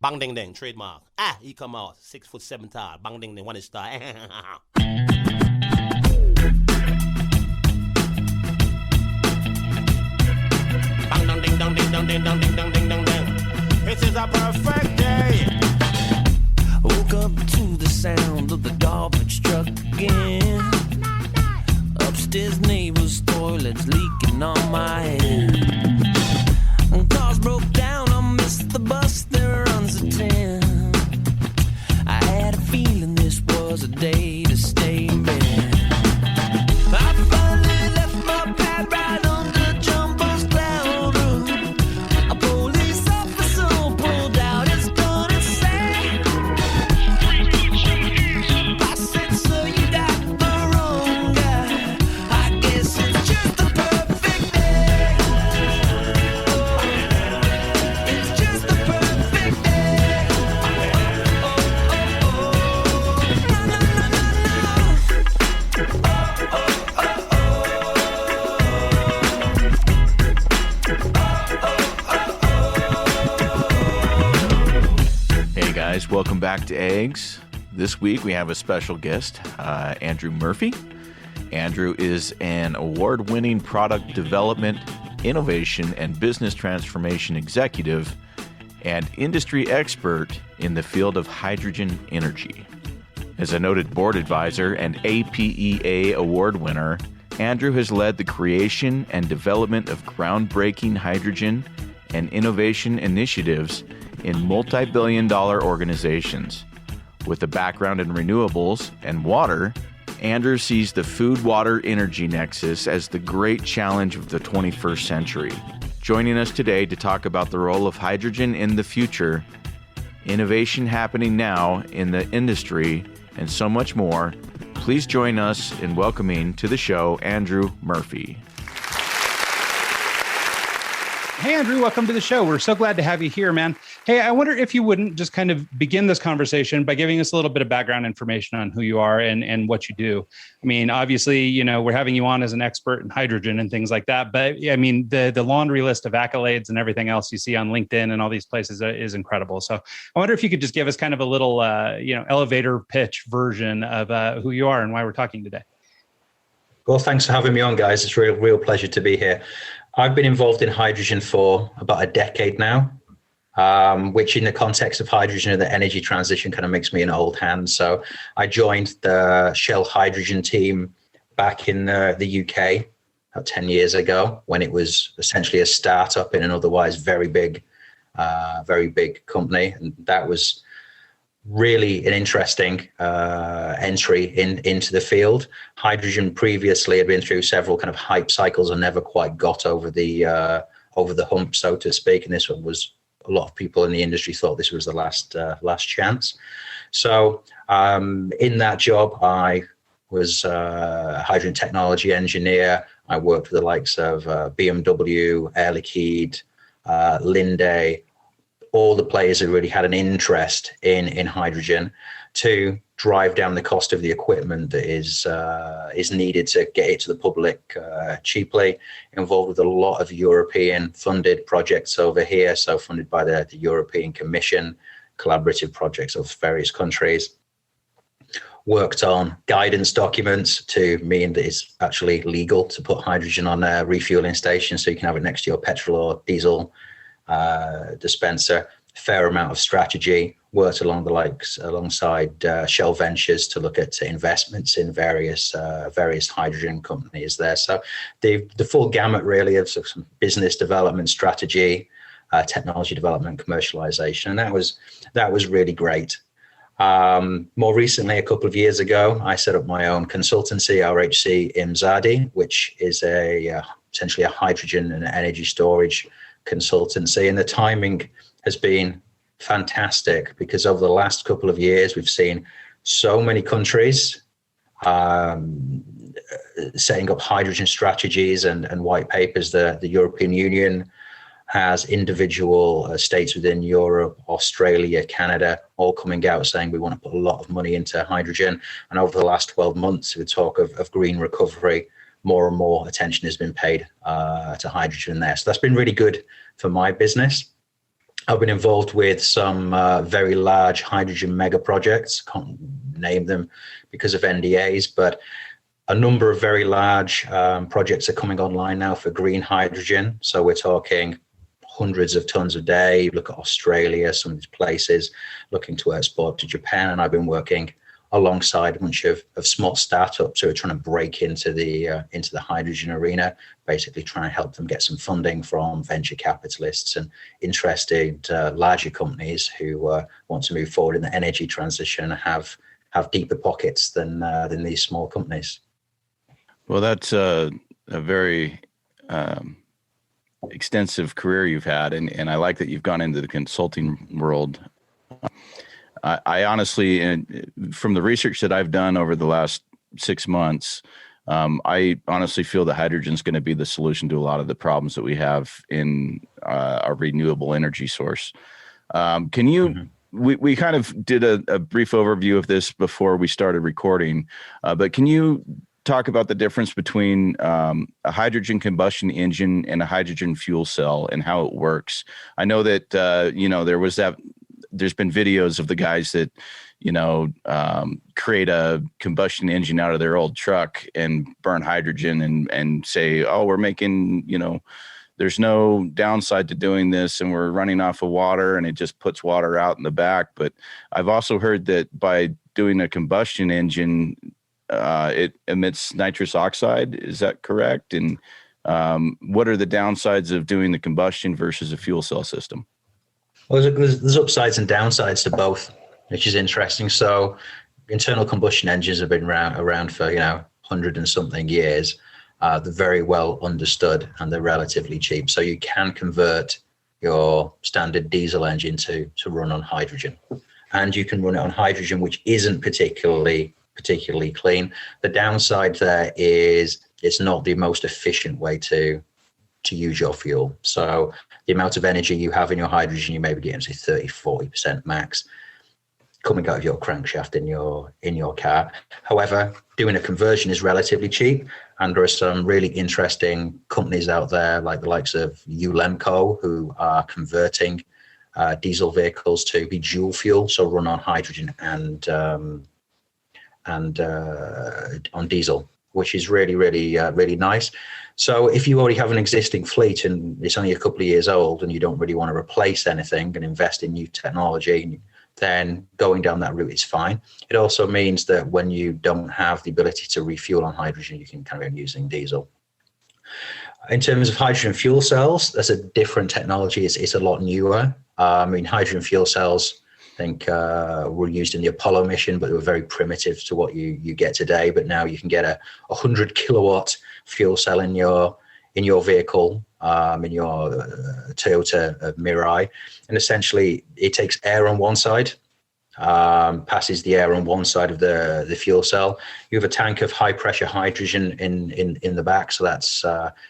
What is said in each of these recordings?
Bang ding ding, trademark. He come out 6'7" tall. Bang ding ding, one star. Bang dong ding dong ding dong ding dong ding dong ding dong ding. This is a perfect day. Woke up to the sound of the garbage truck again. Upstairs neighbor's toilet's leaking on my head. And cars broke down, I missed the bus, there runs a 10. I had a feeling this was a day to stay in bed. I finally left my pad right under Jumbo's cloud roof. A police officer pulled out his gun and said, I said, sir, you got the wrong guy. I guess it's just the perfect day. It's just the perfect day. Na, na, na, na, na. Hey guys, welcome back to Eggs. This week we have a special guest, Andrew Murphy. Andrew is an award-winning product development, innovation, and business transformation executive and industry expert in the field of hydrogen energy. As a noted board advisor and APEA Award winner, Andrew has led the creation and development of groundbreaking hydrogen and innovation initiatives in multi-billion-dollar organizations. With a background in renewables and water, Andrew sees the Food-Water-Energy Nexus as the great challenge of the 21st century. Joining us today to talk about the role of hydrogen in the future, innovation happening now in the industry, and so much more, please join us in welcoming to the show Andrew Murphy. Hey, Andrew, welcome to the show. We're so glad to have you here, man. Hey, I wonder if you wouldn't just kind of begin this conversation by giving us a little bit of background information on who you are and what you do. I mean, obviously, you know, we're having you on as an expert in hydrogen and things like that. But I mean, the laundry list of accolades and everything else you see on LinkedIn and all these places is incredible. So I wonder if you could just give us kind of a little, elevator pitch version of who you are and why we're talking today. Well, thanks for having me on, guys. It's a real pleasure to be here. I've been involved in hydrogen for about a decade now, which in the context of hydrogen and the energy transition kind of makes me an old hand. So I joined the Shell hydrogen team back in the UK about 10 years ago, when it was essentially a startup in an otherwise very big company. And that was really an interesting entry into the field. Hydrogen previously had been through several kind of hype cycles and never quite got over the hump, so to speak. And this one was, a lot of people in the industry thought this was the last chance. So in that job, I was a hydrogen technology engineer. I worked with the likes of BMW, Air Liquide, Linde, all the players who really had an interest in hydrogen to drive down the cost of the equipment that is needed to get it to the public cheaply. Involved with a lot of European funded projects over here, so funded by the European Commission, collaborative projects of various countries. Worked on guidance documents to mean that it's actually legal to put hydrogen on a refueling station, so you can have it next to your petrol or diesel dispenser. Fair amount of strategy. Worked alongside Shell Ventures to look at investments in various hydrogen companies there. So the full gamut really of some business development strategy, technology development, commercialization, and that was really great. More recently, a couple of years ago, I set up my own consultancy, RHC IMZADI, which is essentially a hydrogen and energy storage consultancy. And the timing has been fantastic, because over the last couple of years, we've seen so many countries setting up hydrogen strategies and white papers. The European Union has individual states within Europe, Australia, Canada, all coming out saying we want to put a lot of money into hydrogen. And over the last 12 months, with talk of green recovery, more and more attention has been paid to hydrogen there. So that's been really good for my business. I've been involved with some very large hydrogen mega projects. Can't name them because of NDAs, but a number of very large projects are coming online now for green hydrogen. So we're talking hundreds of tons a day. Look at Australia, some of these places, looking to export to Japan. And I've been working alongside a bunch of small startups who are trying to break into the hydrogen arena, basically trying to help them get some funding from venture capitalists and interested larger companies who want to move forward in the energy transition and have deeper pockets than these small companies. Well, that's a very extensive career you've had, and I like that you've gone into the consulting world. I honestly, from the research that I've done over the last 6 months, I honestly feel that hydrogen is going to be the solution to a lot of the problems that we have in our renewable energy source. Can you, we kind of did a brief overview of this before we started recording, but can you talk about the difference between a hydrogen combustion engine and a hydrogen fuel cell and how it works? I know that, there's been videos of the guys that, create a combustion engine out of their old truck and burn hydrogen and say, oh, we're making, there's no downside to doing this and we're running off of water and it just puts water out in the back. But I've also heard that by doing a combustion engine, it emits nitrous oxide. Is that correct? And what are the downsides of doing the combustion versus a fuel cell system? Well, there's upsides and downsides to both, which is interesting. So internal combustion engines have been around for, 100 and something years. They're very well understood and they're relatively cheap. So you can convert your standard diesel engine to run on hydrogen. And you can run it on hydrogen, which isn't particularly clean. The downside there is it's not the most efficient way to use your fuel. So the amount of energy you have in your hydrogen, you may be getting, say, 30-40% max coming out of your crankshaft in your car. However, doing a conversion is relatively cheap, and there are some really interesting companies out there, like the likes of Ulemco, who are converting diesel vehicles to be dual fuel, so run on hydrogen and on diesel, which is really nice. So if you already have an existing fleet and it's only a couple of years old and you don't really want to replace anything and invest in new technology, then going down that route is fine. It also means that when you don't have the ability to refuel on hydrogen, you can carry on using diesel. In terms of hydrogen fuel cells, that's a different technology. It's a lot newer. Hydrogen fuel cells, I think, were used in the Apollo mission, but they were very primitive to what you get today. But now you can get a 100 kilowatt fuel cell in your vehicle, in your Toyota Mirai, and essentially it takes air on one side, passes the air on one side of the fuel cell. You have a tank of high pressure hydrogen in the back, so that's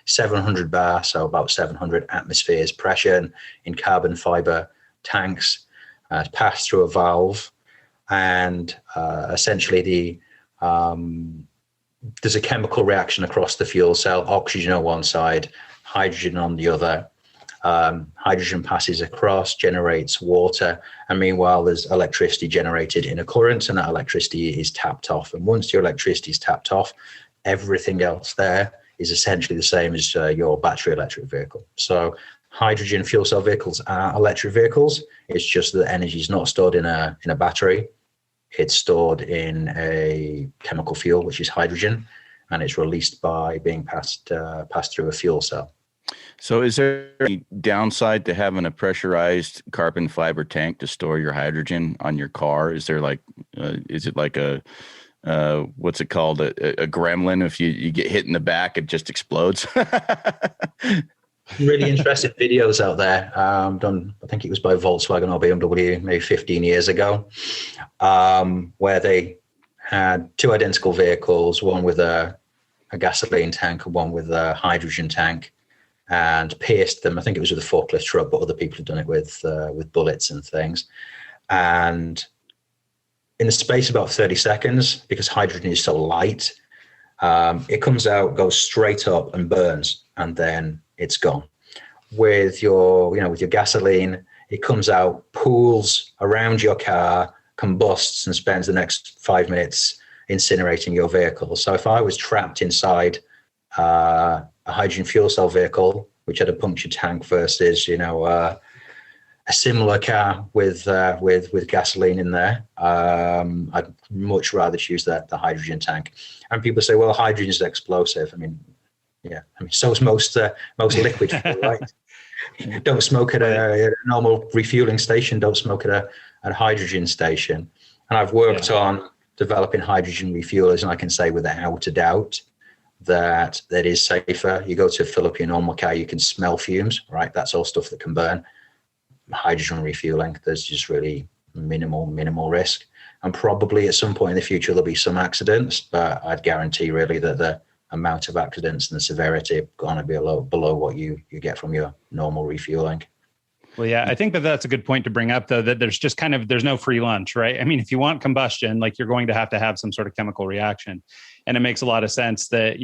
700 bar, so about 700 atmospheres pressure, and in carbon fiber tanks. Passed through a valve, and essentially there's a chemical reaction across the fuel cell, oxygen on one side, hydrogen on the other. Hydrogen passes across, generates water, and meanwhile there's electricity generated in a current, and that electricity is tapped off. And once your electricity is tapped off, everything else there is essentially the same as your battery electric vehicle. So hydrogen fuel cell vehicles are electric vehicles. It's just that the energy is not stored in a battery. It's stored in a chemical fuel, which is hydrogen, and it's released by being passed through a fuel cell. So is there any downside to having a pressurized carbon fiber tank to store your hydrogen on your car? Is there is it like a what's it called? A gremlin? If you get hit in the back, it just explodes. Really interesting videos out there done, I think it was by Volkswagen or BMW maybe 15 years ago, where they had two identical vehicles, one with a gasoline tank and one with a hydrogen tank, and pierced them. I think it was with a forklift truck, but other people had done it with bullets and things. And in the space of about 30 seconds, because hydrogen is so light, it comes out, goes straight up and burns, and then it's gone. With your gasoline, it comes out, pools around your car, combusts, and spends the next 5 minutes incinerating your vehicle. So if I was trapped inside a hydrogen fuel cell vehicle, which had a punctured tank versus, a similar car with gasoline in there, I'd much rather choose the hydrogen tank. And people say, well, hydrogen is explosive. So is most liquid fuel, right? Don't smoke at a normal refueling station. Don't smoke at a hydrogen station. And I've worked on developing hydrogen refuelers, and I can say without a doubt that is safer. You go to fill up your normal car, you can smell fumes, right? That's all stuff that can burn. Hydrogen refueling, there's just really minimal risk. And probably at some point in the future, there'll be some accidents, but I'd guarantee really that the amount of accidents and the severity are going to be below what you get from your normal refueling. Well, yeah, I think that's a good point to bring up, though, that there's no free lunch, right? I mean, if you want combustion, like, you're going to have some sort of chemical reaction. And it makes a lot of sense that,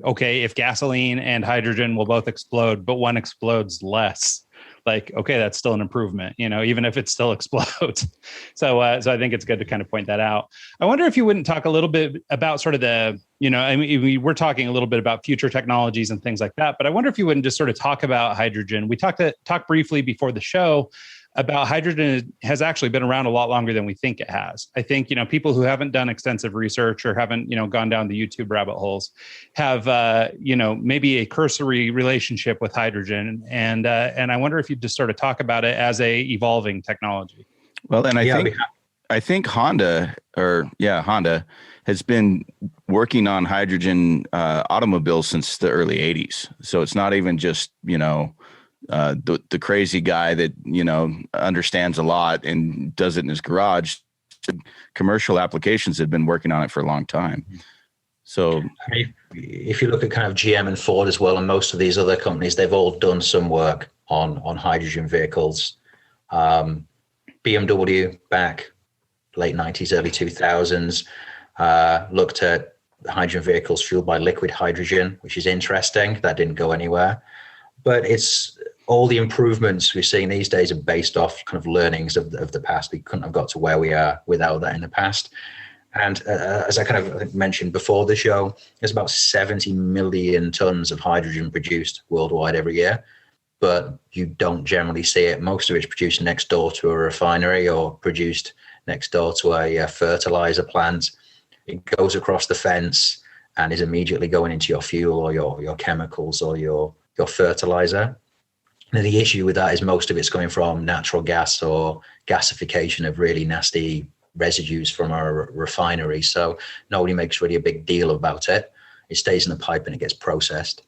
okay, if gasoline and hydrogen will both explode, but one explodes less, like, okay, that's still an improvement, even if it still explodes. So I think it's good to kind of point that out. I wonder if you wouldn't talk a little bit about sort of we're talking a little bit about future technologies and things like that, but I wonder if you wouldn't just sort of talk about hydrogen. We talked briefly before the show about hydrogen has actually been around a lot longer than we think it has. I think, people who haven't done extensive research or haven't, gone down the YouTube rabbit holes have, maybe a cursory relationship with hydrogen. And I wonder if you just sort of talk about it as a evolving technology. Well, and I think Honda has been working on hydrogen automobiles since the early 80s. So it's not even just, the crazy guy that, understands a lot and does it in his garage. Commercial applications have been working on it for a long time. So if you look at kind of GM and Ford as well, and most of these other companies, they've all done some work on hydrogen vehicles. BMW back late 90s, early 2000s, looked at hydrogen vehicles fueled by liquid hydrogen, which is interesting. That didn't go anywhere. But it's all the improvements we're seeing these days are based off kind of learnings of the past. We couldn't have got to where we are without that in the past. And as I kind of mentioned before the show, there's about 70 million tons of hydrogen produced worldwide every year, but you don't generally see it. Most of it's produced next door to a refinery or produced next door to a fertilizer plant. It goes across the fence and is immediately going into your fuel or your chemicals or your fertilizer. Now, the issue with that is most of it's coming from natural gas or gasification of really nasty residues from our refinery. So nobody makes really a big deal about it. It stays in the pipe and it gets processed.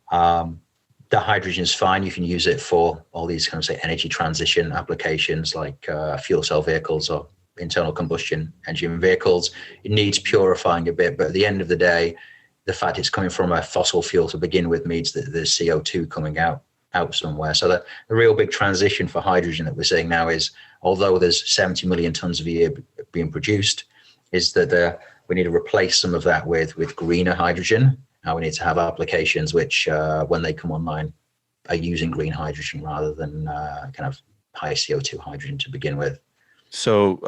The hydrogen is fine. You can use it for all these kind of say energy transition applications like fuel cell vehicles or internal combustion engine vehicles. It needs purifying a bit, but at the end of the day, the fact it's coming from a fossil fuel to begin with means that there's CO2 coming out somewhere. So the real big transition for hydrogen that we're seeing now is, although there's 70 million tons a year being produced, is that we need to replace some of that with greener hydrogen. Now we need to have applications which, when they come online, are using green hydrogen rather than kind of high CO2 hydrogen to begin with. So,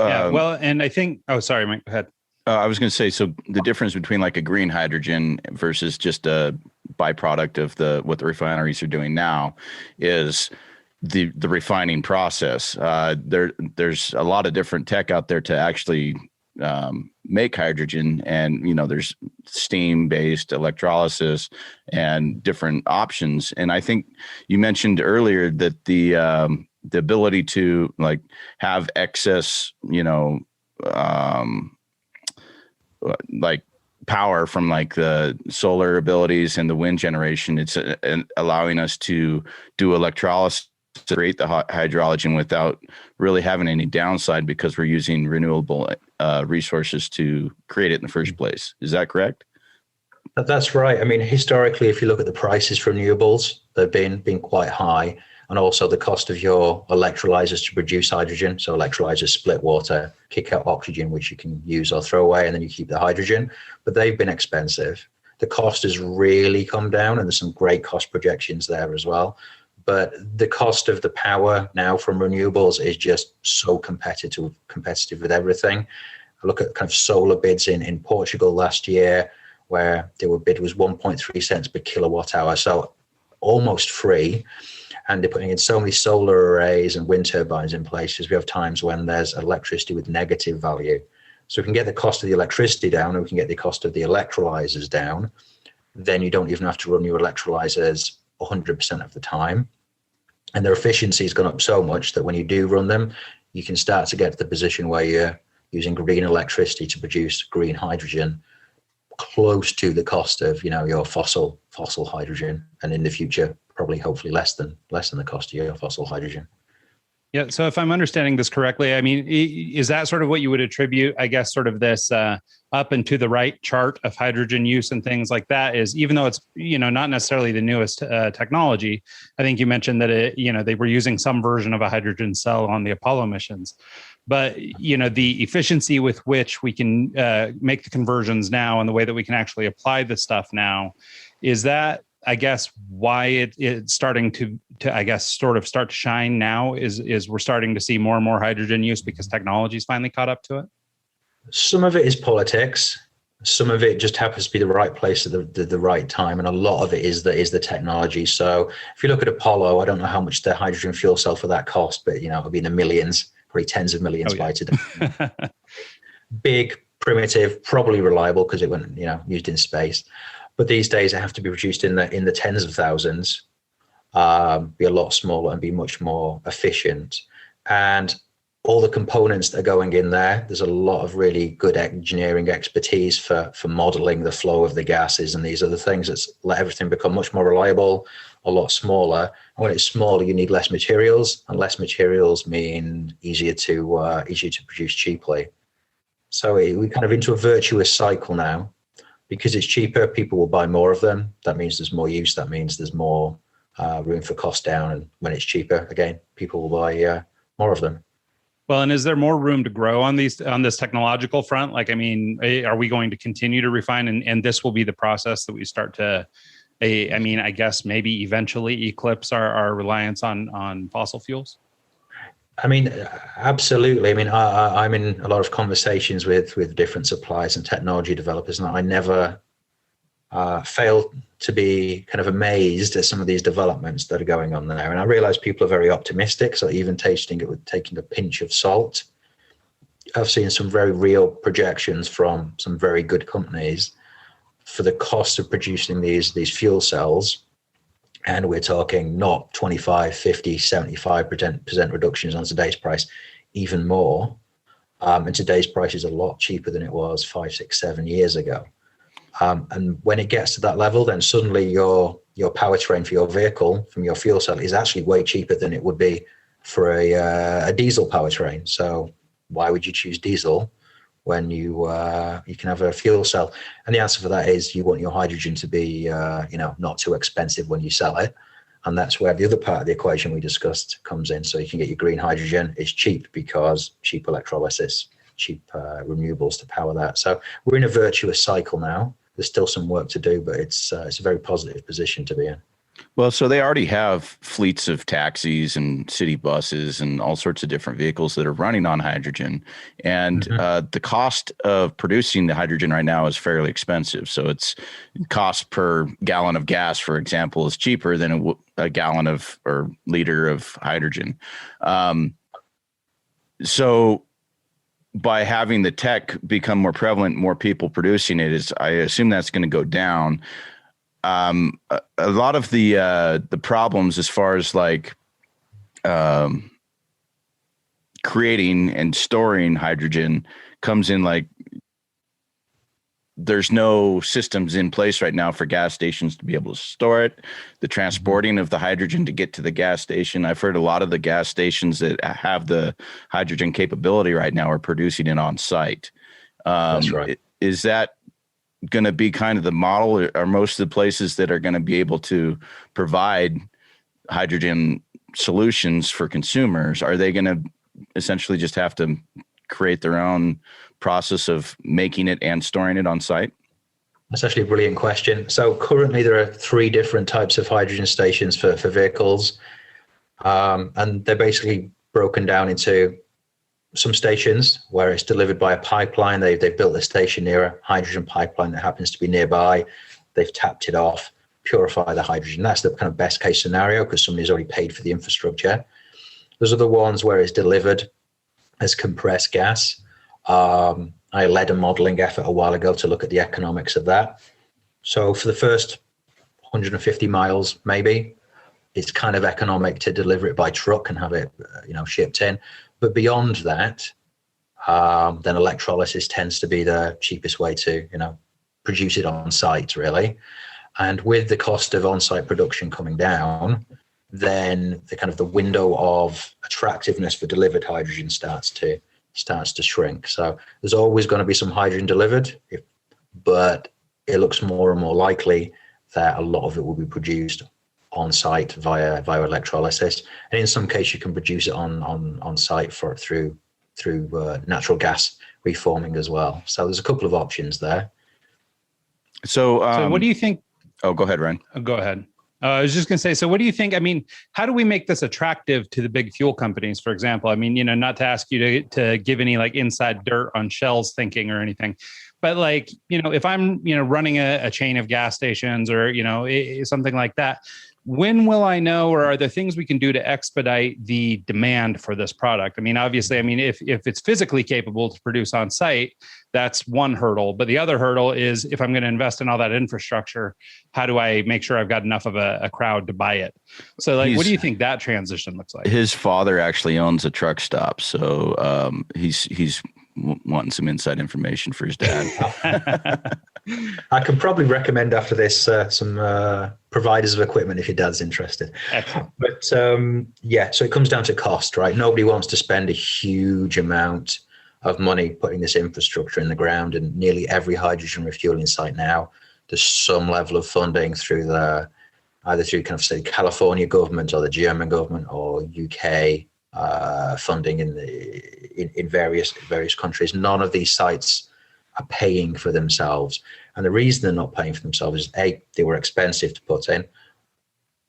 and I think, sorry, Mike, go ahead. I was going to say, so the difference between like a green hydrogen versus just a byproduct of what the refineries are doing now is the refining process. There's a lot of different tech out there to actually make hydrogen, and there's steam-based electrolysis and different options. And I think you mentioned earlier that the ability to like have excess, like power from like the solar abilities and the wind generation, it's allowing us to do electrolysis to create the hydrogen without really having any downside because we're using renewable resources to create it in the first place. Is that correct? That's right. I mean, historically, if you look at the prices for renewables, they've been quite high. And also the cost of your electrolyzers to produce hydrogen. So electrolyzers split water, kick out oxygen, which you can use or throw away, and then you keep the hydrogen. But they've been expensive. The cost has really come down, and there's some great cost projections there as well. but the cost of the power now from renewables is just so competitive with everything. I look at kind of solar bids in Portugal last year, where their bid was 1.3 cents per kilowatt hour, so almost free. And they're putting in so many solar arrays and wind turbines in places. We have times when there's electricity with negative value. So we can get the cost of the electricity down, and we can get the cost of the electrolyzers down. Then you don't even have to run your electrolyzers 100% of the time. And their efficiency has gone up so much that when you do run them, you can start to get to the position where you're using green electricity to produce green hydrogen, close to the cost of, your fossil hydrogen, and in the future probably hopefully less than the cost of your fossil hydrogen. Yeah. So if I'm understanding this correctly, I mean, is that sort of what you would attribute, I guess, sort of this up and to the right chart of hydrogen use and things like that is, even though it's, not necessarily the newest technology, I think you mentioned that they were using some version of a hydrogen cell on the Apollo missions. But, the efficiency with which we can make the conversions now and the way that we can actually apply the stuff now, is that, I guess, why it's starting to I guess, sort of start to shine now is we're starting to see more and more hydrogen use because technology's finally caught up to it? Some of it is politics. Some of it just happens to be the right place at the right time. And a lot of it is the technology. So if you look at Apollo, I don't know how much the hydrogen fuel cell for that cost, but, it'll be in the millions, probably tens of millions by today. Big, primitive, probably reliable because it went, used in space. But these days they have to be produced in the tens of thousands, be a lot smaller and be much more efficient. And all the components that are going in there's a lot of really good engineering expertise for modeling the flow of the gases and these other things that's let everything become much more reliable, a lot smaller. And when it's smaller, you need less materials, and less materials mean easier to produce cheaply. So we're kind of into a virtuous cycle now. Because it's cheaper, people will buy more of them. That means there's more use. That means there's more room for cost down. And when it's cheaper, again, people will buy more of them. Well, and is there more room to grow on this technological front? Like, I mean, are we going to continue to refine, and this will be the process that we start to, I guess maybe eventually eclipse our reliance on fossil fuels? I mean, absolutely. I mean, I'm in a lot of conversations with different suppliers and technology developers, and I never fail to be kind of amazed at some of these developments that are going on there. And I realize people are very optimistic, so even tasting it with taking a pinch of salt. I've seen some very real projections from some very good companies for the cost of producing these fuel cells. And we're talking not 25, 50, 75% reductions on today's price, even more. And today's price is a lot cheaper than it was 5, 6, 7 years ago. And when it gets to that level, then suddenly your powertrain for your vehicle from your fuel cell is actually way cheaper than it would be for a diesel powertrain. So why would you choose diesel when you can have a fuel cell? And the answer for that is you want your hydrogen to be not too expensive when you sell it. And that's where the other part of the equation we discussed comes in. So you can get your green hydrogen. It's cheap because cheap electrolysis, cheap renewables to power that. So we're in a virtuous cycle now. There's still some work to do, but it's a very positive position to be in. Well, so they already have fleets of taxis and city buses and all sorts of different vehicles that are running on hydrogen. And the cost of producing the hydrogen right now is fairly expensive. So it's cost per gallon of gas, for example, is cheaper than a gallon of or liter of hydrogen. So by having the tech become more prevalent, more people producing it, I assume that's going to go down. A lot of the problems as far as like creating and storing hydrogen comes in like there's no systems in place right now for gas stations to be able to store it, the transporting of the hydrogen to get to the gas station. I've heard a lot of the gas stations that have the hydrogen capability right now are producing it on site. That's right. Is that going to be kind of the model? Are most of the places that are going to be able to provide hydrogen solutions for consumers, are they going to essentially just have to create their own process of making it and storing it on site? That's actually a brilliant question. So currently there are 3 different types of hydrogen stations for vehicles. And they're basically broken down into some stations where it's delivered by a pipeline. They've built a station near a hydrogen pipeline that happens to be nearby. They've tapped it off, purify the hydrogen. That's the kind of best case scenario because somebody's already paid for the infrastructure. Those are the ones where it's delivered as compressed gas. I led a modeling effort a while ago to look at the economics of that. So for the first 150 miles, maybe, it's kind of economic to deliver it by truck and have it, shipped in. But beyond that, then electrolysis tends to be the cheapest way to, produce it on site, really. And with the cost of on-site production coming down, then the window of attractiveness for delivered hydrogen starts to shrink. So there's always going to be some hydrogen delivered, but it looks more and more likely that a lot of it will be produced on site via electrolysis, and in some cases you can produce it on site through natural gas reforming as well. So there's a couple of options there. So what do you think? Oh, go ahead, Ryan. Go ahead. I was just going to say, so what do you think? I mean, how do we make this attractive to the big fuel companies, for example? I mean, not to ask you to give any inside dirt on Shell's thinking or anything, but if I'm, running a chain of gas stations or, something like that, when will I know, or are there things we can do to expedite the demand for this product? I mean, obviously, if it's physically capable to produce on site, that's one hurdle. But the other hurdle is if I'm going to invest in all that infrastructure, how do I make sure I've got enough of a crowd to buy it? So what do you think that transition looks like? His father actually owns a truck stop. So he's wanting some inside information for his dad. I can probably recommend after this some providers of equipment if your dad's interested. Excellent. But so it comes down to cost, right? Nobody wants to spend a huge amount of money putting this infrastructure in the ground, and nearly every hydrogen refueling site now, there's some level of funding through either through say California government or the German government or UK funding in various countries. None of these sites are paying for themselves. And the reason they're not paying for themselves is they were expensive to put in.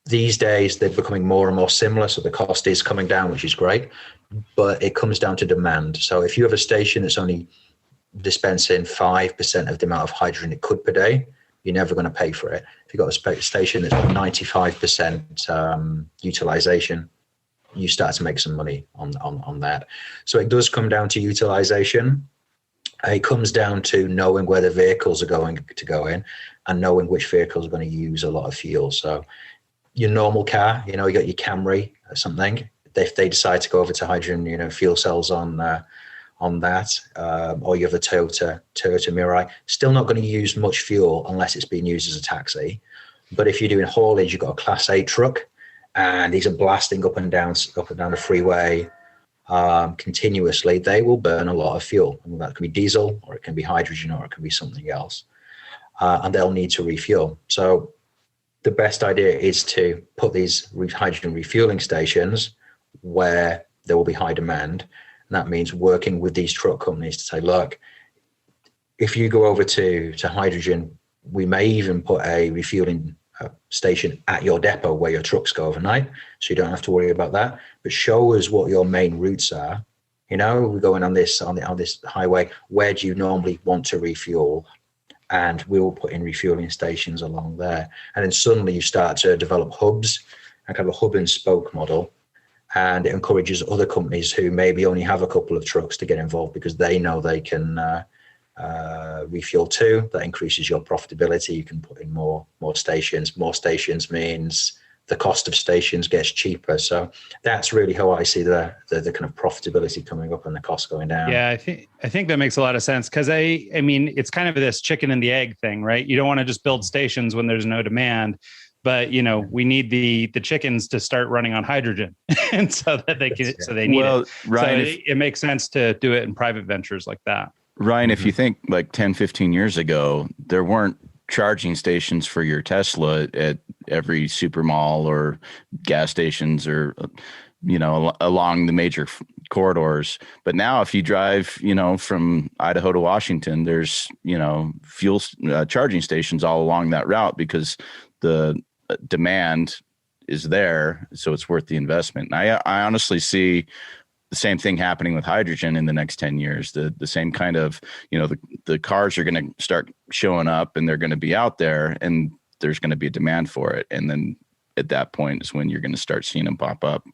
These days, they're becoming more and more similar. So the cost is coming down, which is great, but it comes down to demand. So if you have a station that's only dispensing 5% of the amount of hydrogen it could per day, you're never going to pay for it. If you've got a station that's 95% utilization, you start to make some money on that. So it does come down to utilization. It comes down to knowing where the vehicles are going to go in and knowing which vehicles are going to use a lot of fuel. So your normal car, you got your Camry or something. If they decide to go over to hydrogen, fuel cells on that, or you have a Toyota Mirai, still not going to use much fuel unless it's being used as a taxi. But if you're doing haulage, you've got a Class 8 truck, and these are blasting up and down the freeway continuously, they will burn a lot of fuel. And that can be diesel, or it can be hydrogen, or it can be something else. And they'll need to refuel. So the best idea is to put these hydrogen refueling stations where there will be high demand. And that means working with these truck companies to say, look, if you go over to hydrogen, we may even put a refueling station at your depot where your trucks go overnight, so you don't have to worry about that. But show us what your main routes are. We're going on this highway. Where do you normally want to refuel? And we will put in refueling stations along there. And then suddenly you start to develop hubs, and kind of a hub and spoke model. And it encourages other companies who maybe only have a couple of trucks to get involved because they know they can refuel too. That increases your profitability. You can put in more stations. More stations means the cost of stations gets cheaper. So that's really how I see the kind of profitability coming up and the cost going down. Yeah, I think that makes a lot of sense because I mean it's kind of this chicken and the egg thing, right? You don't want to just build stations when there's no demand, but we need the chickens to start running on hydrogen, and so that they can, so they need it. Ryan, so it makes sense to do it in private ventures like that. Ryan, if you think 10, 15 years ago, there weren't charging stations for your Tesla at every super mall or gas stations or, along the major corridors. But now if you drive, from Idaho to Washington, there's, fuel charging stations all along that route because the demand is there, so it's worth the investment. And I honestly see the same thing happening with hydrogen in the next 10 years. The same kind of, the cars are going to start showing up, and they're going to be out there, and there's going to be a demand for it. And then at that point is when you're going to start seeing them pop up.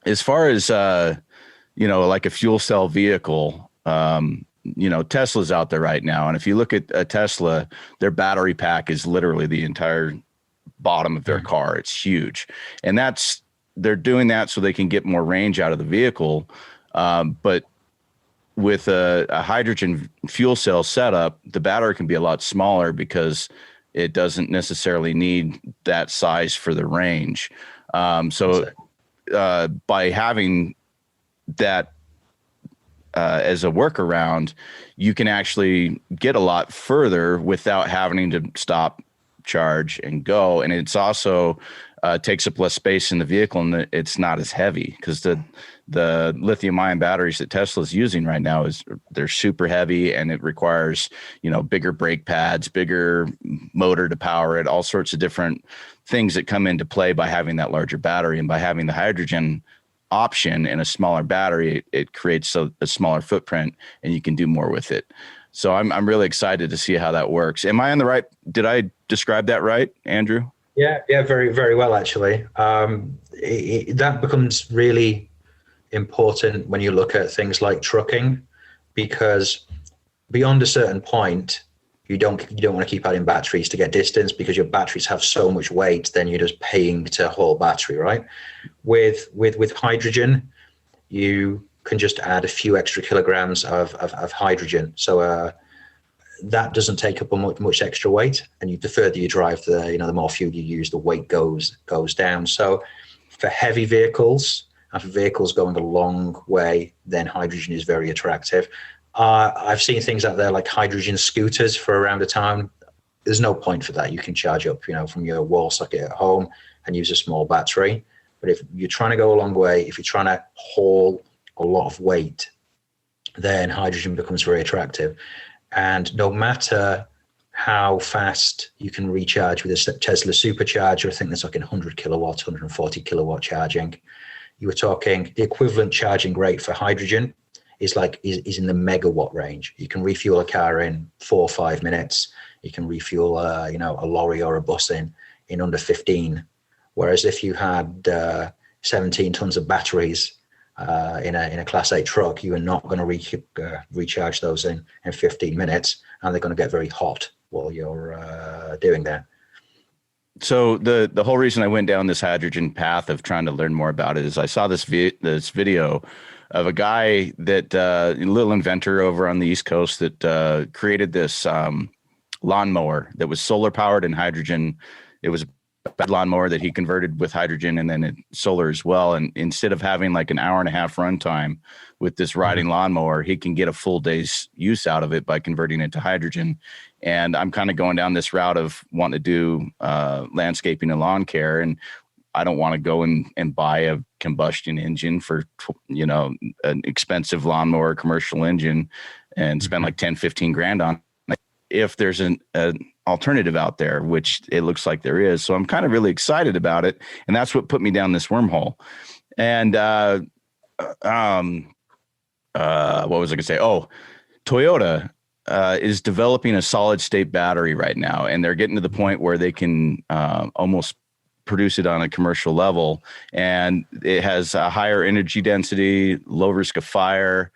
As far as, like a fuel cell vehicle, Tesla's out there right now. And if you look at a Tesla, their battery pack is literally the entire bottom of their car. It's huge. And they're doing that so they can get more range out of the vehicle. But with a hydrogen fuel cell setup, the battery can be a lot smaller because it doesn't necessarily need that size for the range. By having that as a workaround, you can actually get a lot further without having to stop, charge, and go. And it's also takes up less space in the vehicle, and it's not as heavy, because the lithium-ion batteries that Tesla's using right now they're super heavy, and it requires bigger brake pads, bigger motor to power it, all sorts of different things that come into play by having that larger battery. And by having the hydrogen option in a smaller battery, it creates a smaller footprint, and you can do more with it. So I'm really excited to see how that works. Am I on the right? Did I describe that right, Andrew? Yeah, very, very well, actually. That becomes really important when you look at things like trucking, because beyond a certain point, you don't want to keep adding batteries to get distance, because your batteries have so much weight, then you're just paying to haul battery, right? With hydrogen, you can just add a few extra kilograms of hydrogen. So that doesn't take up much extra weight, and the further you drive, the more fuel you use, the weight goes down. So for heavy vehicles and for vehicles going a long way, then hydrogen is very attractive. I've seen things out there like hydrogen scooters for around a town. There's no point for that. You can charge up, from your wall socket at home and use a small battery. But if you're trying to go a long way, if you're trying to haul a lot of weight, then hydrogen becomes very attractive. And no matter how fast you can recharge with a Tesla supercharger, I think there's like 100 kilowatts, 140 kilowatt charging. You were talking the equivalent charging rate for hydrogen is in the megawatt range. You can refuel a car in 4 or 5 minutes. You can refuel a lorry or a bus in under 15. Whereas if you had 17 tons of batteries in a Class 8 truck, you are not going to recharge those in 15 minutes, and they're going to get very hot while you're doing that. So the whole reason I went down this hydrogen path of trying to learn more about it is I saw this video of a guy that a little inventor over on the East Coast that created this lawnmower that was solar powered and hydrogen. It was a bad lawnmower that he converted with hydrogen and then solar as well. And instead of having like an hour and a half runtime with this riding lawnmower, he can get a full day's use out of it by converting it to hydrogen. And I'm kind of going down this route of wanting to do landscaping and lawn care. And I don't want to go and buy a combustion engine for, an expensive lawnmower commercial engine and spend like 10, 15 grand on it. If there's an alternative out there, which it looks like there is. So I'm kind of really excited about it. And that's what put me down this wormhole. And what was I going to say? Oh, Toyota is developing a solid state battery right now. And they're getting to the point where they can almost produce it on a commercial level. And it has a higher energy density, low risk of fire,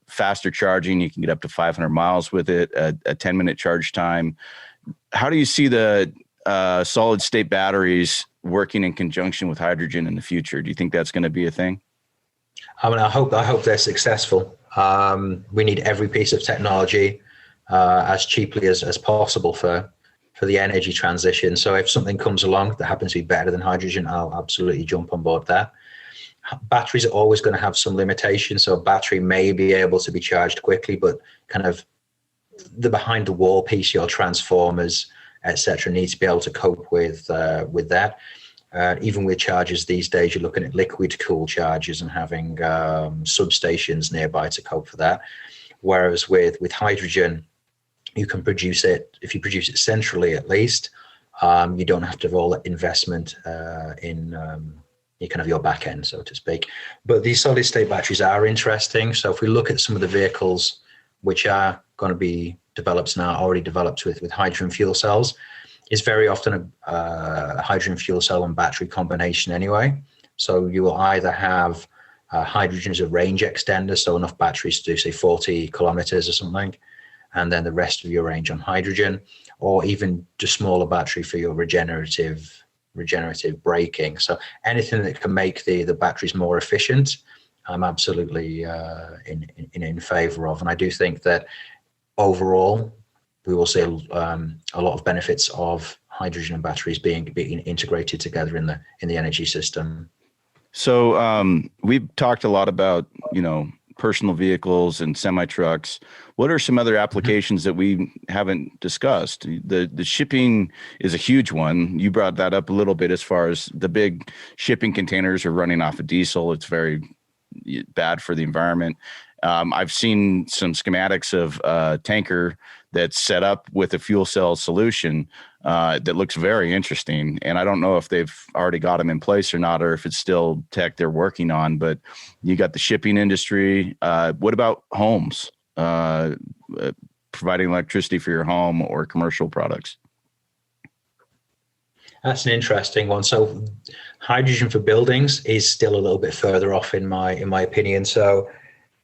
faster charging. You can get up to 500 miles with it, a 10-minute charge time. How do you see the solid state batteries working in conjunction with hydrogen in the future? Do you think that's going to be a thing? I mean, I hope they're successful. We need every piece of technology as cheaply as possible for the energy transition. So if something comes along that happens to be better than hydrogen, I'll absolutely jump on board that. Batteries are always going to have some limitations. So a battery may be able to be charged quickly, but kind of the behind the wall piece, your transformers, etc., need to be able to cope with that. Even with chargers these days, you're looking at liquid cooled chargers and having substations nearby to cope for that. Whereas with hydrogen, you can produce it, if you produce it centrally at least, You don't have to have all that investment in kind of your back end, so to speak. But these solid state batteries are interesting. So if we look at some of the vehicles which are going to be developed now, already developed with hydrogen fuel cells, is very often a hydrogen fuel cell and battery combination anyway. So you will either have hydrogen as a range extender, so enough batteries to do, say, 40 kilometers or something, and then the rest of your range on hydrogen, or even just smaller battery for your regenerative braking. So anything that can make the batteries more efficient, I'm absolutely in favor of. And I do think that overall, we will see a lot of benefits of hydrogen and batteries being integrated together in the energy system. So we've talked a lot about, personal vehicles and semi-trucks. What are some other applications that we haven't discussed? The shipping is a huge one. You brought that up a little bit as far as the big shipping containers are running off of diesel. It's very bad for the environment. I've seen some schematics of a tanker that's set up with a fuel cell solution that looks very interesting. And I don't know if they've already got them in place or not, or if it's still tech they're working on, but you got the shipping industry. What about homes? Providing electricity for your home or commercial products? That's an interesting one. So hydrogen for buildings is still a little bit further off in my opinion. So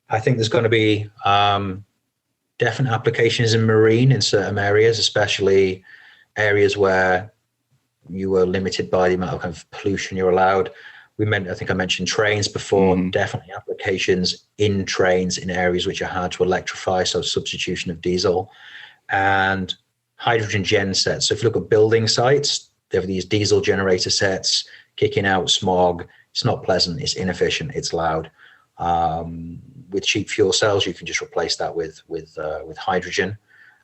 I think there's going to be definite applications in marine in certain areas, especially areas where you were limited by the amount of, kind of pollution you're allowed. I think I mentioned trains before. Definitely applications in trains in areas which are hard to electrify, so substitution of diesel, and hydrogen gen sets. So if you look at building sites, they have these diesel generator sets kicking out smog. It's not pleasant, it's inefficient, it's loud. With cheap fuel cells, you can just replace that with hydrogen,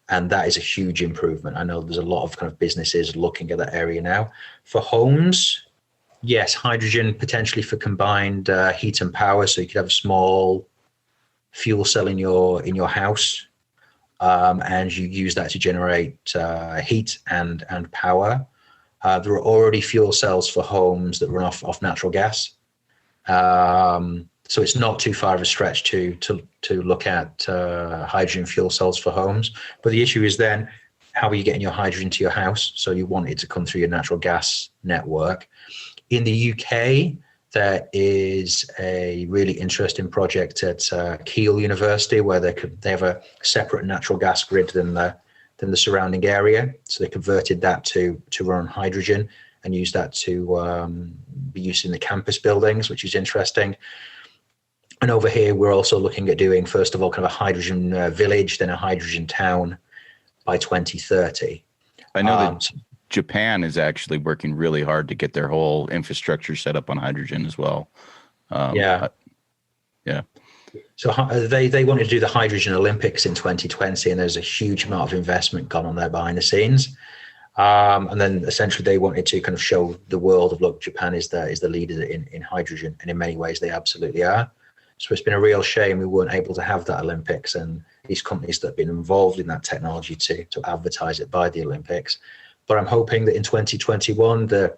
and that is a huge improvement. I know there's a lot of kind of businesses looking at that area now. For homes, yes, hydrogen potentially for combined heat and power. So you could have a small fuel cell in your house, and you use that to generate heat and power. There are already fuel cells for homes that run off natural gas. So it's not too far of a stretch to look at hydrogen fuel cells for homes. But the issue is then, how are you getting your hydrogen to your house? So you want it to come through your natural gas network. In the UK, there is a really interesting project at Keele University where they have a separate natural gas grid than the surrounding area. So they converted that to run on hydrogen and use that to be used in the campus buildings, which is interesting. And over here, we're also looking at doing, first of all, kind of a hydrogen village, then a hydrogen town by 2030. I know that Japan is actually working really hard to get their whole infrastructure set up on hydrogen as well. Yeah. So they wanted to do the Hydrogen Olympics in 2020, and there's a huge amount of investment gone on there behind the scenes. And then essentially they wanted to kind of show the world of, look, Japan is the leader in hydrogen, and in many ways they absolutely are. So it's been a real shame we weren't able to have that Olympics and these companies that have been involved in that technology to advertise it by the Olympics. But I'm hoping that in 2021 the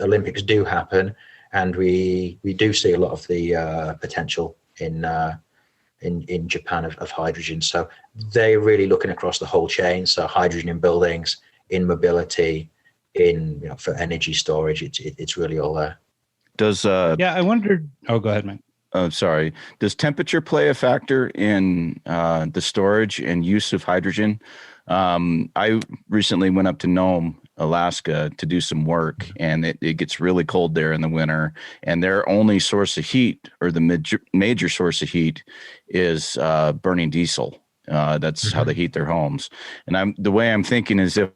Olympics do happen, and we do see a lot of the potential in Japan of hydrogen. So they're really looking across the whole chain. So hydrogen in buildings, in mobility, for energy storage. It's really all there. I wondered. Oh, go ahead, Mike. Sorry. Does temperature play a factor in the storage and use of hydrogen? I recently went up to Nome, Alaska to do some work, and it gets really cold there in the winter, and their only source of heat, or the major source of heat, is burning diesel. That's how they heat their homes. And the way I'm thinking is, if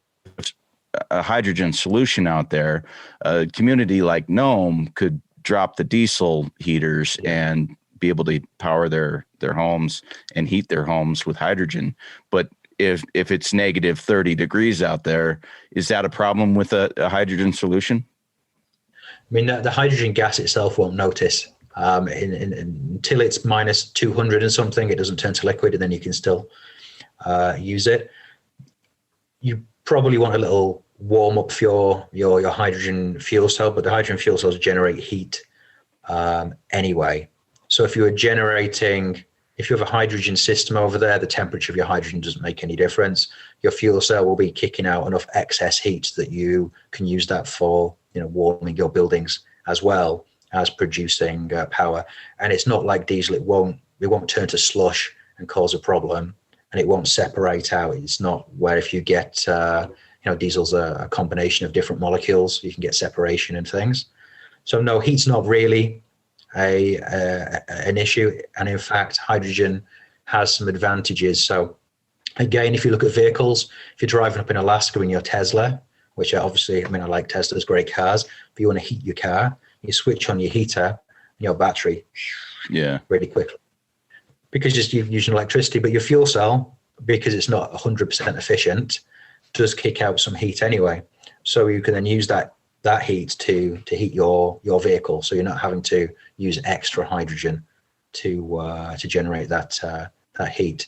a hydrogen solution out there, a community like Nome could drop the diesel heaters and be able to power their homes and heat their homes with hydrogen. But if it's negative 30 degrees out there, is that a problem with a hydrogen solution? I mean, the hydrogen gas itself won't notice. Until it's minus 200 and something, it doesn't turn to liquid, and then you can still use it. You probably want a little warm up your hydrogen fuel cell, but the hydrogen fuel cells generate heat anyway. So if you have a hydrogen system over there, the temperature of your hydrogen doesn't make any difference. Your fuel cell will be kicking out enough excess heat that you can use that for, warming your buildings as well as producing power. And it's not like diesel; it won't turn to slush and cause a problem, and it won't separate out. It's not where if you get diesel's a combination of different molecules, you can get separation and things. So no, heat's not really an issue, and in fact hydrogen has some advantages. So again, if you look at vehicles, if you're driving up in Alaska in your Tesla, which obviously, I like Teslas, great cars, but you want to heat your car, you switch on your heater and your battery really quickly, because you're using electricity. But your fuel cell, because it's not 100% efficient, does kick out some heat anyway, so you can then use that heat to heat your vehicle, so you're not having to use extra hydrogen to generate that heat.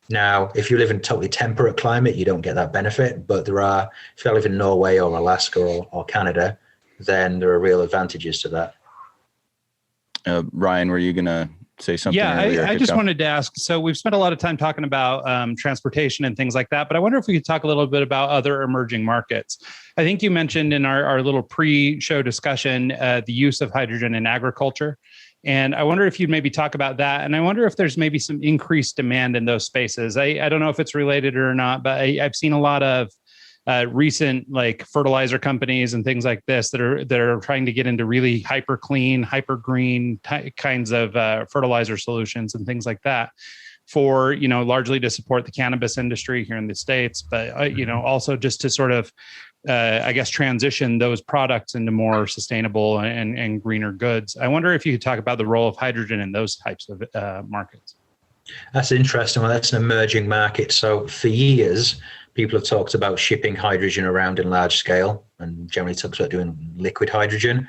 Now, if you live in a totally temperate climate, you don't get that benefit, but if you live in Norway or Alaska or Canada, then there are real advantages to that. Ryan, were you gonna say something? Yeah, I just wanted to ask, so we've spent a lot of time talking about transportation and things like that, but I wonder if we could talk a little bit about other emerging markets. I think you mentioned in our little pre-show discussion the use of hydrogen in agriculture. And I wonder if you'd maybe talk about that. And I wonder if there's maybe some increased demand in those spaces. I don't know if it's related or not, but I've seen a lot of recent fertilizer companies and things like this that are trying to get into really hyper clean, hyper green kinds of fertilizer solutions and things like that for, largely to support the cannabis industry here in the States, but, also just to sort of, transition those products into more sustainable and greener goods. I wonder if you could talk about the role of hydrogen in those types of markets. That's interesting. Well, that's an emerging market. So for years, people have talked about shipping hydrogen around in large scale, and generally talks about doing liquid hydrogen.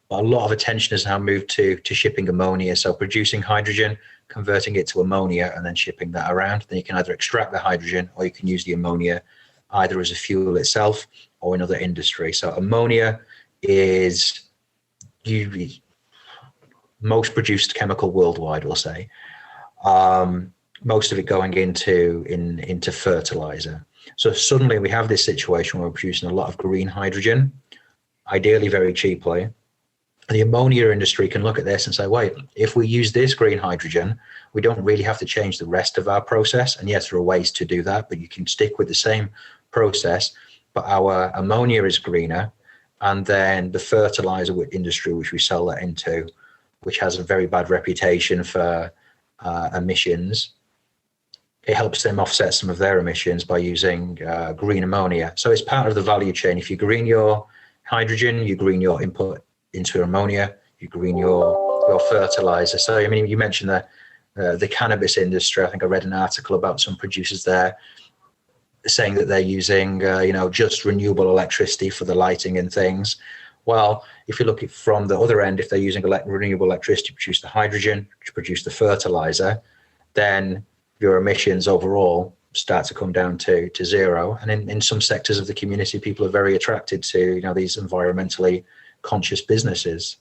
But a lot of attention has now moved to shipping ammonia. So producing hydrogen, converting it to ammonia, and then shipping that around. Then you can either extract the hydrogen or you can use the ammonia either as a fuel itself or in other industry. So ammonia is usually most produced chemical worldwide, we'll say. Most of it going into fertilizer. So suddenly we have this situation where we're producing a lot of green hydrogen, ideally very cheaply. The ammonia industry can look at this and say, wait, if we use this green hydrogen, we don't really have to change the rest of our process. And yes, there are ways to do that, but you can stick with the same process, but our ammonia is greener. And then the fertilizer industry, which we sell that into, which has a very bad reputation for emissions, it helps them offset some of their emissions by using green ammonia. So it's part of the value chain. If you green your hydrogen, you green your input into ammonia, you green your fertilizer. So, you mentioned the cannabis industry. I think I read an article about some producers there saying that they're using, just renewable electricity for the lighting and things. Well, if you look at from the other end, if they're using renewable electricity to produce the hydrogen, to produce the fertilizer, then your emissions overall start to come down to zero. And in some sectors of the community, people are very attracted to, these environmentally conscious businesses.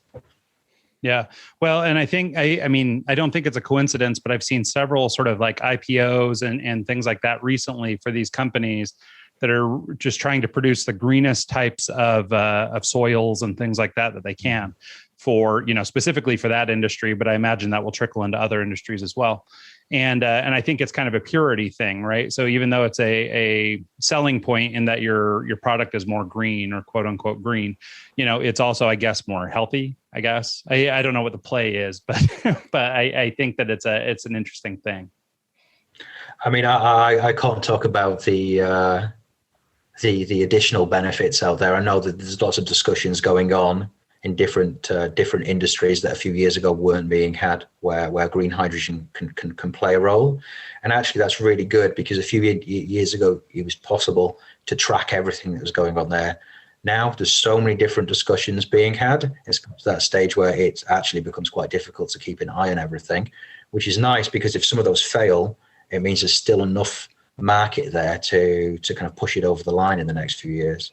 Yeah. Well, and I think, I don't think it's a coincidence, but I've seen several sort of like IPOs and things like that recently for these companies that are just trying to produce the greenest types of soils and things like that they can for, specifically for that industry. But I imagine that will trickle into other industries as well. And I think it's kind of a purity thing, right? So even though it's a selling point in that your product is more green or quote unquote green, it's also, I guess, more healthy. I guess I don't know what the play is, but I think that it's an interesting thing. I can't talk about the additional benefits out there. I know that there's lots of discussions going on in different industries that a few years ago weren't being had, where green hydrogen can play a role. And actually that's really good, because a few years ago it was possible to track everything that was going on there. Now there's so many different discussions being had. It's come to that stage where it actually becomes quite difficult to keep an eye on everything, which is nice, because if some of those fail, it means there's still enough market there to kind of push it over the line in the next few years.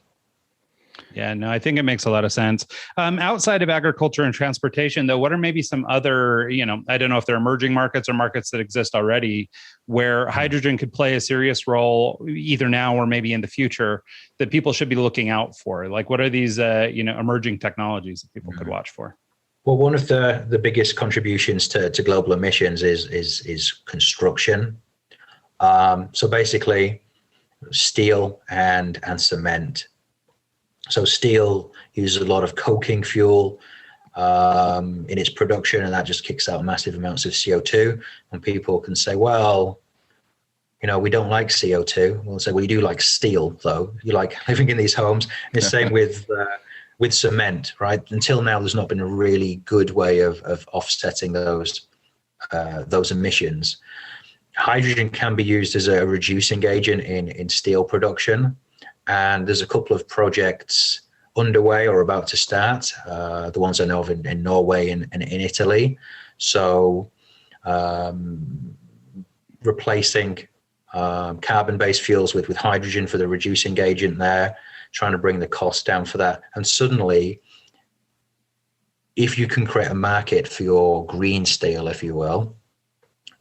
Yeah, no, I think it makes a lot of sense. Outside of agriculture and transportation, though, what are maybe some other, I don't know if they're emerging markets or markets that exist already where hydrogen could play a serious role either now or maybe in the future that people should be looking out for? Like, what are these, emerging technologies that people could watch for? Well, one of the biggest contributions to global emissions is construction. So basically, steel and cement. So steel uses a lot of coking fuel in its production, and that just kicks out massive amounts of CO2. And people can say, well, we don't like CO2. We'll say, well, you do like steel, though. You like living in these homes. And the same with cement, right? Until now, there's not been a really good way of offsetting those emissions. Hydrogen can be used as a reducing agent in steel production. And there's a couple of projects underway or about to start, the ones I know of in Norway and in Italy. So replacing carbon-based fuels with hydrogen for the reducing agent there, trying to bring the cost down for that. And suddenly, if you can create a market for your green steel, if you will,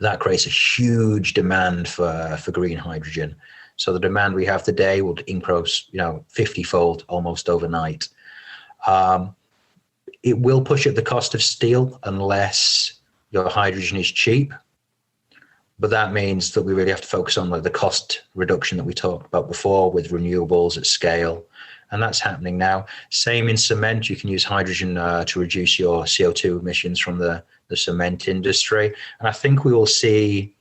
that creates a huge demand for green hydrogen. So the demand we have today will increase, 50-fold almost overnight. It will push up the cost of steel unless your hydrogen is cheap. But that means that we really have to focus on the cost reduction that we talked about before with renewables at scale. And that's happening now. Same in cement. You can use hydrogen to reduce your CO2 emissions from the cement industry. And I think we will see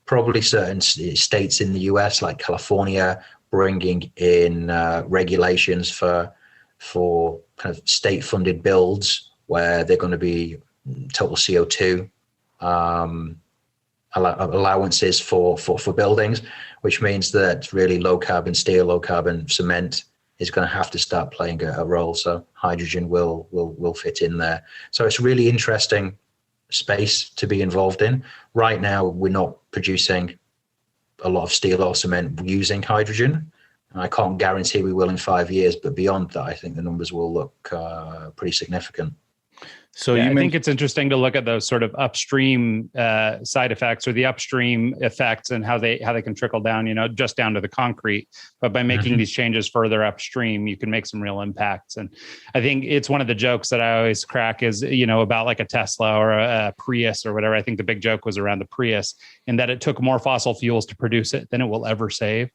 probably certain states in the US, like California, bringing in regulations for kind of state-funded builds where they're going to be total CO2 allowances for buildings, which means that really low-carbon steel, low-carbon cement is going to have to start playing a role. So hydrogen will fit in there. So it's really interesting space to be involved in. Right now, we're not producing a lot of steel or cement using hydrogen. I can't guarantee we will in 5 years, but beyond that, I think the numbers will look pretty significant. So I think it's interesting to look at those sort of upstream side effects or the upstream effects and how they can trickle down, just down to the concrete. But by making these changes further upstream, you can make some real impacts. And I think it's one of the jokes that I always crack is, about like a Tesla or a Prius or whatever. I think the big joke was around the Prius in that it took more fossil fuels to produce it than it will ever save.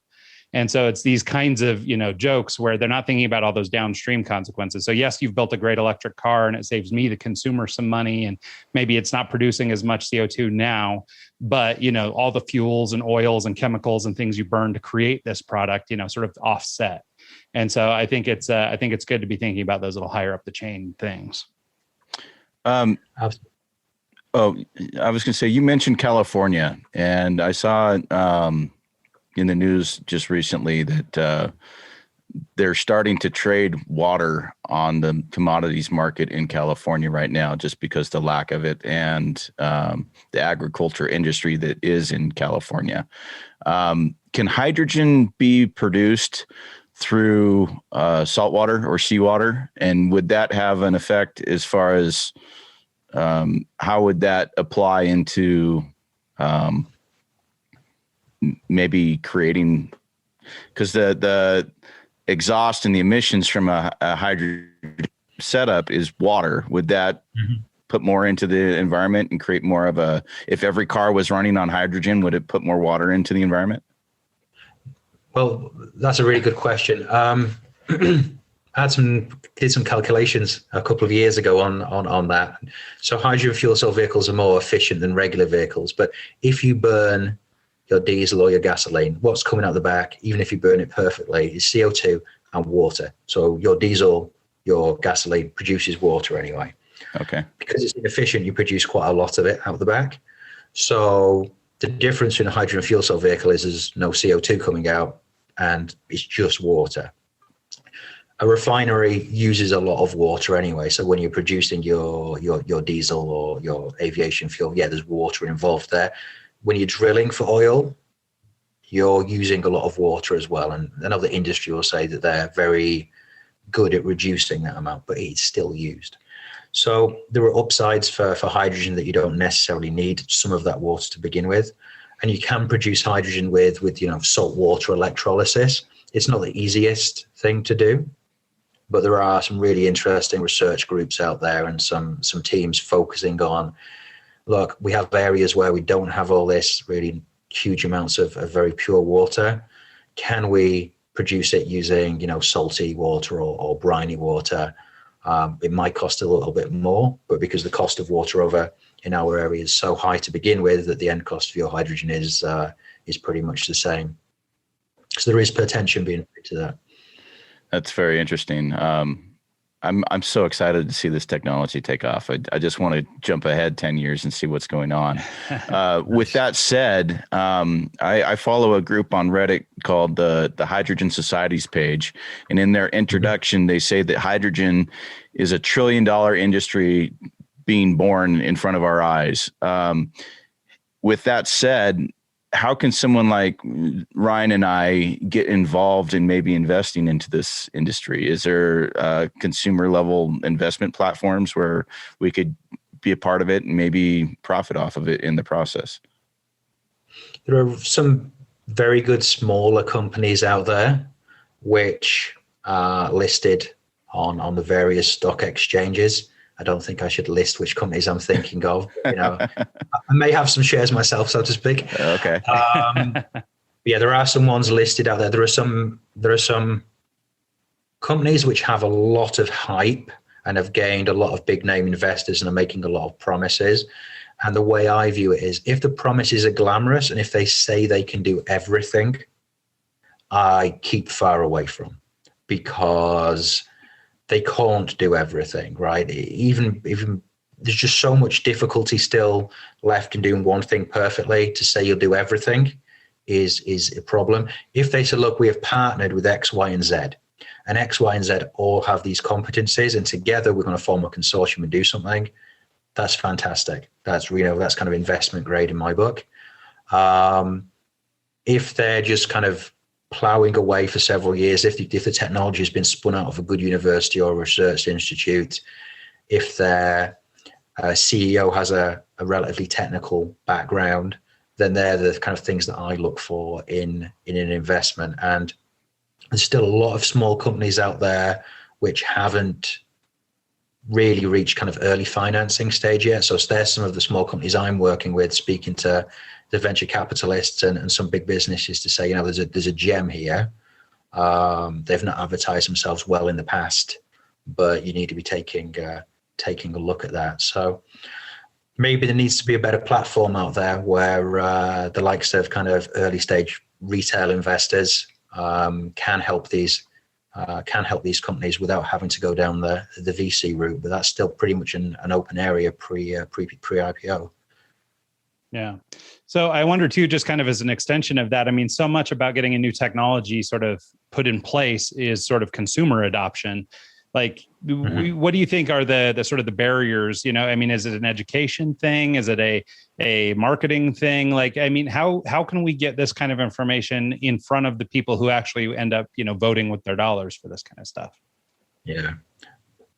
And so it's these kinds of, jokes where they're not thinking about all those downstream consequences. So yes, you've built a great electric car and it saves me, the consumer, some money, and maybe it's not producing as much CO2 now, but, all the fuels and oils and chemicals and things you burn to create this product, sort of offset. And so I think it's good to be thinking about those little higher up the chain things. I was going to say, you mentioned California, and I saw in the news just recently that they're starting to trade water on the commodities market in California right now, just because the lack of it and the agriculture industry that is in California. Can hydrogen be produced through saltwater or seawater? And would that have an effect as far as how would that apply into maybe creating, because the exhaust and the emissions from a hydrogen setup is water. Would that put more into the environment and create more of a, if every car was running on hydrogen, would it put more water into the environment? Well, that's a really good question. I did some calculations a couple of years ago on that. So hydrogen fuel cell vehicles are more efficient than regular vehicles, but if you burn your diesel or your gasoline, what's coming out the back, even if you burn it perfectly, is CO2 and water. So your diesel, your gasoline produces water anyway. Okay. Because it's inefficient, you produce quite a lot of it out the back. So the difference in a hydrogen fuel cell vehicle is there's no CO2 coming out and it's just water. A refinery uses a lot of water anyway. So when you're producing your diesel or your aviation fuel, there's water involved there. When you're drilling for oil, you're using a lot of water as well. And I know the industry will say that they're very, good at reducing that amount, but it's still used. So there are upsides for hydrogen that you don't necessarily need some of that water to begin with. And you can produce hydrogen with salt water electrolysis. It's not the easiest thing to do, but there are some really interesting research groups out there and some teams focusing on, look, we have areas where we don't have all this really huge amounts of very pure water. Can we produce it using, salty water or briny water? It might cost a little bit more, but because the cost of water over in our area is so high to begin with, that the end cost for your hydrogen is pretty much the same. So there is potential being to that. That's very interesting. I'm so excited to see this technology take off. I just want to jump ahead 10 years and see what's going on. With that said, I follow a group on Reddit called the Hydrogen Societies page. And in their introduction, they say that hydrogen is $1 trillion industry being born in front of our eyes. With that said, how can someone like Ryan and I get involved in maybe investing into this industry? Is there consumer level investment platforms where we could be a part of it and maybe profit off of it in the process? There are some very good smaller companies out there which are listed on the various stock exchanges. I don't think I should list which companies I'm thinking of. I may have some shares myself, so to speak. Okay. Yeah, there are some ones listed out there. There are some companies which have a lot of hype and have gained a lot of big name investors and are making a lot of promises. And the way I view it is, if the promises are glamorous and if they say they can do everything, I keep far away from, because they can't do everything, right? Even there's just so much difficulty still left in doing one thing perfectly. To say you'll do everything is a problem. If they say, look, we have partnered with X, Y, and Z, and X, Y, and Z all have these competencies, and together we're going to form a consortium and do something, that's fantastic. That's that's kind of investment grade in my book. If they're just kind of plowing away for several years, if the technology has been spun out of a good university or research institute, if their CEO has a relatively technical background, then they're the kind of things that I look for in an investment. And there's still a lot of small companies out there which haven't really reached kind of early financing stage yet. So there's some of the small companies I'm working with, speaking to the venture capitalists and some big businesses to say, there's a gem here. They've not advertised themselves well in the past, but you need to be taking a look at that. So maybe there needs to be a better platform out there where the likes of kind of early stage retail investors can help these companies without having to go down the VC route. But that's still pretty much an open area pre-IPO. Yeah. So I wonder too, just kind of as an extension of that, I mean, so much about getting a new technology sort of put in place is sort of consumer adoption. Like, what do you think are the sort of the barriers? I mean, is it an education thing? Is it a marketing thing? Like, I mean, how can we get this kind of information in front of the people who actually end up, voting with their dollars for this kind of stuff? Yeah.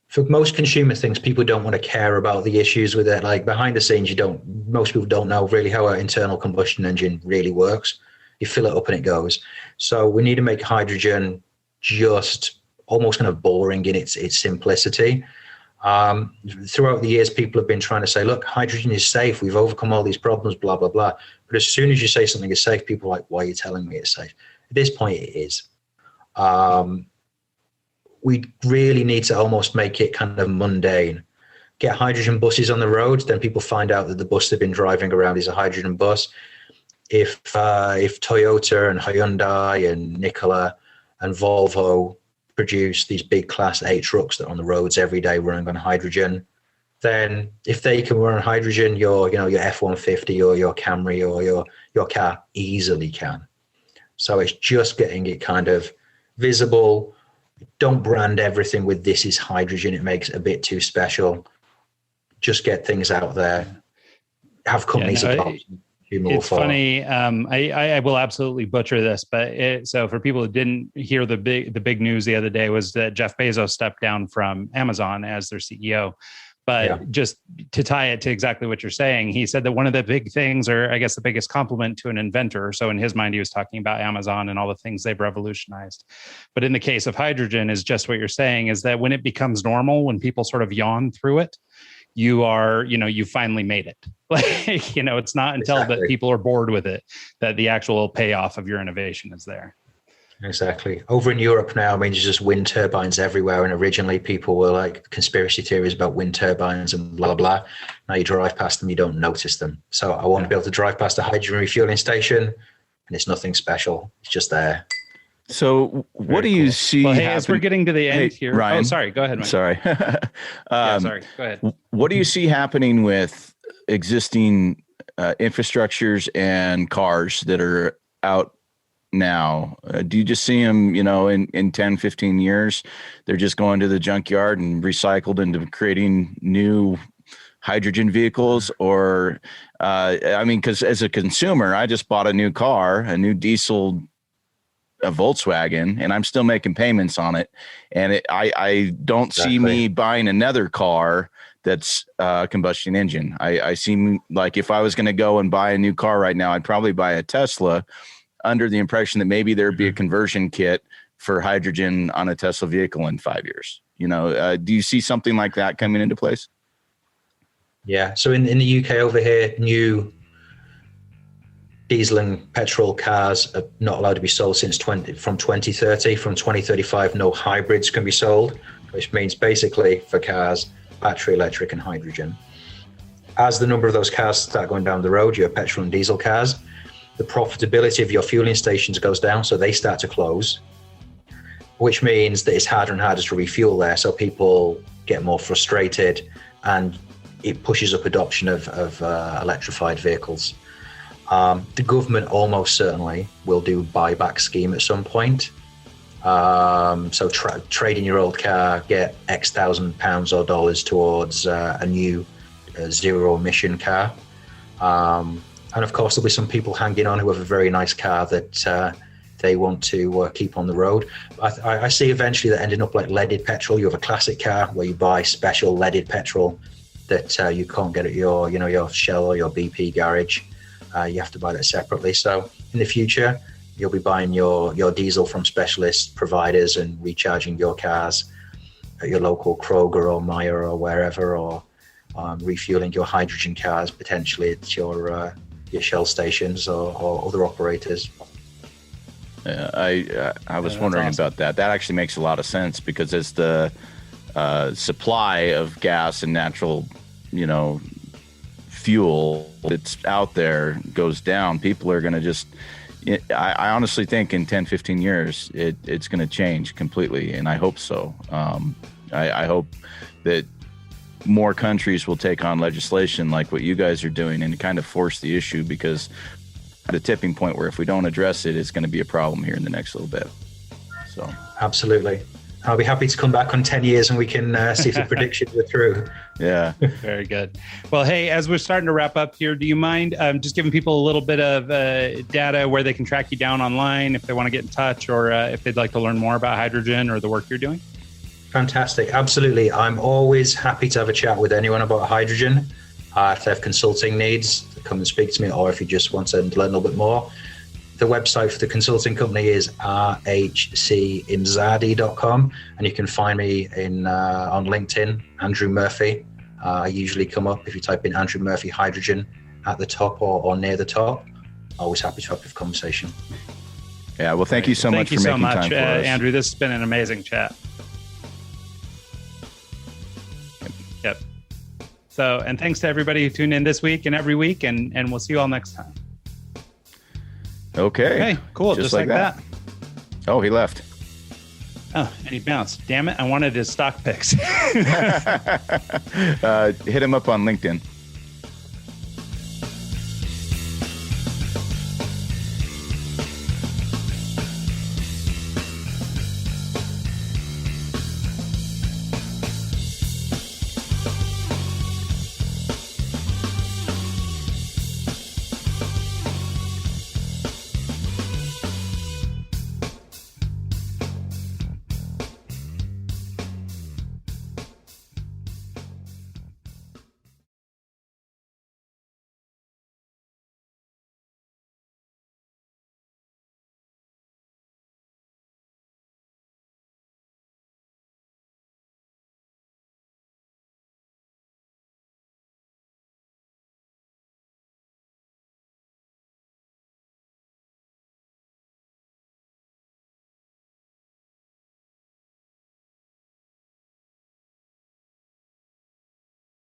For most consumer things, people don't want to care about the issues with it. Like behind the scenes, most people don't know really how an internal combustion engine really works. You fill it up and it goes. So we need to make hydrogen just almost kind of boring in its simplicity. Throughout the years, people have been trying to say, look, hydrogen is safe. We've overcome all these problems, blah, blah, blah. But as soon as you say something is safe, people are like, why are you telling me it's safe? At this point, it is. We really need to almost make it kind of mundane. Get hydrogen buses on the road, then people find out that the bus they've been driving around is a hydrogen bus. If Toyota and Hyundai and Nikola and Volvo produce these big Class 8 trucks that are on the roads every day running on hydrogen, then if they can run on hydrogen, your F-150 or your Camry or your car easily can. So it's just getting it kind of visible. Don't brand everything with this is hydrogen. It makes it a bit too special. Just get things out there. Have companies adopt. It's funny. I will absolutely butcher this, but so for people who didn't hear the big news the other day was that Jeff Bezos stepped down from Amazon as their CEO. But just to tie it to exactly what you're saying, he said that one of the big things, or I guess the biggest compliment to an inventor. So in his mind, he was talking about Amazon and all the things they've revolutionized. But in the case of hydrogen, is just what you're saying, is that when it becomes normal, when people sort of yawn through it, you finally made it. Like, it's not until that people are bored with it that the actual payoff of your innovation is there. Exactly. Over in Europe now, there's just wind turbines everywhere. And originally people were like conspiracy theories about wind turbines and blah, blah. Now you drive past them, you don't notice them. So I want to be able to drive past a hydrogen refueling station and it's nothing special. It's just there. So what do you see? Well, as we're getting to the end here. Ryan, sorry. Go ahead, Mike. Sorry. Sorry. Go ahead. What do you see happening with existing infrastructures and cars that are out now? Do you just see them, in 10, 15 years, they're just going to the junkyard and recycled into creating new hydrogen vehicles? Or, because as a consumer, I just bought a new car, a new diesel, a Volkswagen, and I'm still making payments on it. And I don't see me buying another car that's a combustion engine. I seem like if I was going to go and buy a new car right now, I'd probably buy a Tesla, under the impression that maybe there'd be a conversion kit for hydrogen on a Tesla vehicle in 5 years. Do you see something like that coming into place? Yeah. So in the UK over here, new diesel and petrol cars are not allowed to be sold from 2030. From 2035, no hybrids can be sold, which means basically for cars, battery, electric, and hydrogen. As the number of those cars start going down the road, your petrol and diesel cars, the profitability of your fueling stations goes down, so they start to close, which means that it's harder and harder to refuel there. So people get more frustrated, and it pushes up adoption of electrified vehicles. The government almost certainly will do buyback scheme at some point. So trade in your old car, get X £1,000 or dollars towards a new zero emission car. And of course, there'll be some people hanging on who have a very nice car that they want to keep on the road. I see eventually that ending up like leaded petrol. You have a classic car where you buy special leaded petrol that you can't get at your Shell or your BP garage. You have to buy that separately. So in the future, you'll be buying your diesel from specialist providers and recharging your cars at your local Kroger or Meijer or wherever, or refueling your hydrogen cars potentially at your Shell stations or other operators. I was wondering about that. That actually makes a lot of sense, because as the supply of gas and natural, fuel that's out there goes down, people are going to just, I honestly think in 10, 15 years, it's going to change completely. And I hope so. I hope that more countries will take on legislation like what you guys are doing and kind of force the issue, because at a tipping point where if we don't address it, it's going to be a problem here in the next little bit. So absolutely. I'll be happy to come back on 10 years and we can see if the predictions were true. Yeah. Very good. Well, hey, as we're starting to wrap up here, do you mind just giving people a little bit of data where they can track you down online if they want to get in touch, or if they'd like to learn more about hydrogen or the work you're doing? Fantastic. Absolutely. I'm always happy to have a chat with anyone about hydrogen. If they have consulting needs, come and speak to me, or if you just want to learn a little bit more. The website for the consulting company is rhcimzadi.com, and you can find me on LinkedIn, Andrew Murphy. I usually come up if you type in Andrew Murphy hydrogen at the top or near the top. Always happy to have a conversation. Yeah, well, thank you so much for making time for us. Andrew. This has been an amazing chat. Yep. So, and thanks to everybody who tuned in this week and every week, and we'll see you all next time. Okay, cool. Just like that. Oh, he left. Oh, and he bounced. Damn it. I wanted his stock picks. Hit him up on LinkedIn.